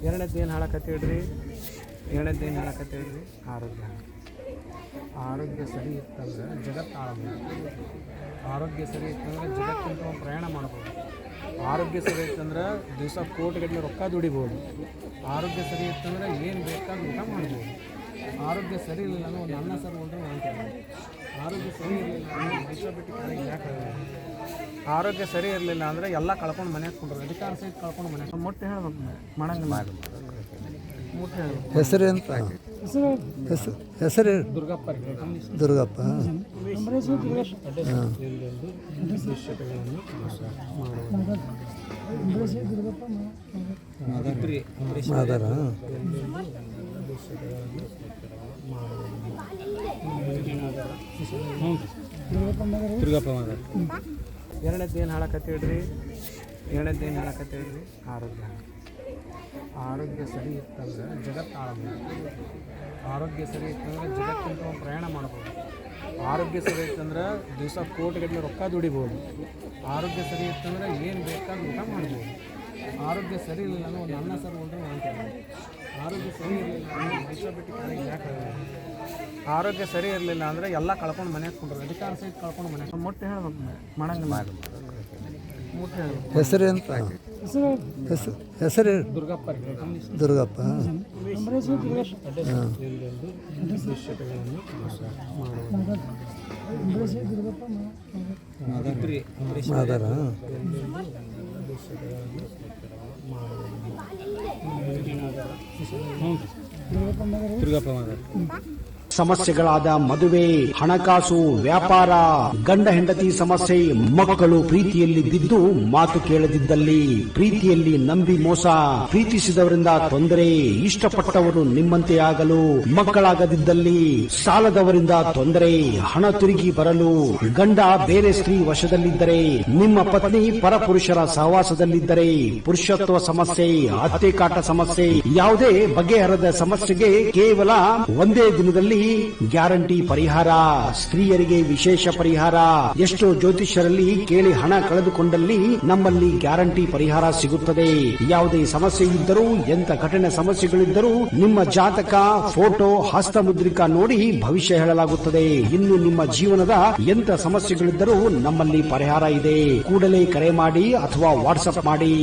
ಎರಡನೇದೇನು ಹೇಳಕತ್ತೀಡ್ರಿ ಆರೋಗ್ಯ. ಆರೋಗ್ಯ ಸರಿ ಇತ್ತಂದ್ರೆ ಜಗತ್ತು ಆಳಬಹುದು. ಆರೋಗ್ಯ ಸರಿ ಇತ್ತಂದ್ರೆ ಜಗತ್ತಂತ ಪ್ರಯಾಣ ಮಾಡ್ಬೋದು. ಆರೋಗ್ಯ ಸರಿ ಇತ್ತಂದ್ರೆ ದಿವಸ ಕೋಟಿಗಟ್ಟಲೆ ರೊಕ್ಕ ದುಡಿಬೋದು. ಆರೋಗ್ಯ ಸರಿ ಇತ್ತಂದ್ರೆ ಏನು ಬೇಕಾದ್ರೂ ಊಟ ಮಾಡ್ಬೋದು. ಆರೋಗ್ಯ ಸರಿ ಇರಲಿಲ್ಲ ಅಂದ್ರೆ ಒಂದು ಅನ್ನ ಸರ್ ಉಂಡ್ರೆ ಮಾಡ್ತೀವಿ. ಆರೋಗ್ಯ ಸರಿ ಇರಲಿಲ್ಲ ಅಂದರೆ ವಿಷ ಬಿಟ್ಟು ಕಡೆಗೆ ಯಾಕೆ ಆರೋಗ್ಯ ಸರಿ ಇರಲಿಲ್ಲ ಅಂದರೆ ಎಲ್ಲ ಕಳ್ಕೊಂಡು ಮನೆಗೆ ಕೊಂಡ್ರು. ಅಧಿಕಾರ ಸಹಿತ ಕಳ್ಕೊಂಡು ಮನೆಗೆ ಮೊಟ್ಟೆ ಹೇಳ್ಬೇಕು ಮಾಡಂಗಿಲ್ಲ. ಮುಟ್ಟೆ ಹೇಳ್ಬೇಕು. ಹೆಸರು ಅಂತ ಹೆಸರು ದುರ್ಗಪ್ಪ ದುರ್ಗಪ್ಪ. ಮಾದಾರ ಎರಡನೇದೇನು ಹೇಳಕತ್ತೀಡ್ರಿ ಆರೋಗ್ಯ. ಆರೋಗ್ಯ ಸರಿ ಇತ್ತಂದ್ರೆ ಜಗತ್ತು ಆಳಬಹುದು. ಆರೋಗ್ಯ ಸರಿ ಇತ್ತಂದ್ರೆ ಜಗತ್ತಂತ ಪ್ರಯಾಣ ಮಾಡ್ಬೋದು. ಆರೋಗ್ಯ ಸರಿ ಇತ್ತಂದ್ರೆ ದಿವಸ ಕೋಟಿಗಟ್ಟಲೆ ರೊಕ್ಕ ದುಡಿಬೋದು. ಆರೋಗ್ಯ ಸರಿ ಇತ್ತಂದ್ರೆ ಏನು ಬೇಕಾದ್ರೂ ಊಟ ಮಾಡ್ಬೋದು. ಆರೋಗ್ಯ ಸರಿ ಇರಲಿಲ್ಲ ಅಂದ್ರೆ ಒಂದು ಅನ್ನ ಸರ್ ಉಂಡ್ರೆ ಮಾಡ್ತೀವಿ. ಆರೋಗ್ಯ ಸರಿ ಇರಲಿಲ್ಲ ಅಂದರೆ ವಿಷ ಬಿಟ್ಟು ಕಡೆಗೆ ಯಾಕೆ ಆರೋಗ್ಯ ಸರಿ ಇರಲಿಲ್ಲ ಅಂದರೆ ಎಲ್ಲ ಕಳ್ಕೊಂಡು ಮನೆಗೆ ಕೊಂಡ್ರು. ಅಧಿಕಾರ ಸಹಿತ ಕಳ್ಕೊಂಡು ಮನೆಗೆ ಮೊಟ್ಟೆ ಹೇಳ್ಬೇಕು ಮಾಡಂಗಿಲ್ಲ. ಮುಟ್ಟೆ ಹೇಳ್ಬೇಕು. ಹೆಸರು ಅಂತ ಹೆಸರು ದುರ್ಗಪ್ಪ ದುರ್ಗಪ್ಪ. ಮಾದಾರ ಸಮಸ್ಯೆಗಳಾದ ಮದುವೆ, ಹಣಕಾಸು, ವ್ಯಾಪಾರ, ಗಂಡ ಹೆಂಡತಿ ಸಮಸ್ಯೆ, ಮಕ್ಕಳು ಪ್ರೀತಿಯಲ್ಲಿ ಬಿದ್ದು ಮಾತು ಕೇಳದಿದ್ದಲ್ಲಿ, ಪ್ರೀತಿಯಲ್ಲಿ ನಂಬಿ ಮೋಸ, ಪ್ರೀತಿಸಿದವರಿಂದ ತೊಂದರೆ, ಇಷ್ಟಪಟ್ಟವರು ನಿಮ್ಮಂತೆ ಆಗಲು ಮಕ್ಕಳಾಗದಿದ್ದಲ್ಲಿ, ಸಾಲದವರಿಂದ ತೊಂದರೆ, ಹಣ ತಿರುಗಿ ಬರಲು, ಗಂಡ ಬೇರೆ ಸ್ತ್ರೀ ವಶದಲ್ಲಿದ್ದರೆ, ನಿಮ್ಮ ಪತ್ನಿ ಪರಪುರುಷರ ಸಹವಾಸದಲ್ಲಿದ್ದರೆ, ಪುರುಷತ್ವ ಸಮಸ್ಯೆ, ಅತ್ತೆ ಕಾಟ ಸಮಸ್ಯೆ, ಯಾವುದೇ ಬಗೆಹರದ ಸಮಸ್ಯೆಗೆ ಕೇವಲ ಒಂದೇ ದಿನದಲ್ಲಿ ಗ್ಯಾರಂಟಿ ಪರಿಹಾರ. ಸ್ತ್ರೀಯರಿಗೆ ವಿಶೇಷ ಪರಿಹಾರ. ಎಷ್ಟೋ ಜ್ಯೋತಿಷ್ಯರಲ್ಲಿ ಕೇಳಿ ಹಣ ಕಳೆದುಕೊಂಡಲ್ಲಿ ನಮ್ಮಲ್ಲಿ ಗ್ಯಾರಂಟಿ ಪರಿಹಾರ ಸಿಗುತ್ತದೆ. ಯಾವುದೇ ಸಮಸ್ಯೆ ಇದ್ದರೂ, ಎಂತ ಕಠಿಣ ಸಮಸ್ಯೆಗಳಿದ್ದರೂ ನಿಮ್ಮ ಜಾತಕ, ಫೋಟೋ, ಹಸ್ತಮುದ್ರಿಕಾ ನೋಡಿ ಭವಿಷ್ಯ ಹೇಳಲಾಗುತ್ತದೆ. ಇನ್ನು ನಿಮ್ಮ ಜೀವನದ ಎಂತ ಸಮಸ್ಯೆಗಳಿದ್ದರೂ ನಮ್ಮಲ್ಲಿ ಪರಿಹಾರ ಇದೆ. ಕೂಡಲೇ ಕರೆ ಮಾಡಿ ಅಥವಾ ವಾಟ್ಸ್ಆಪ್ ಮಾಡಿ.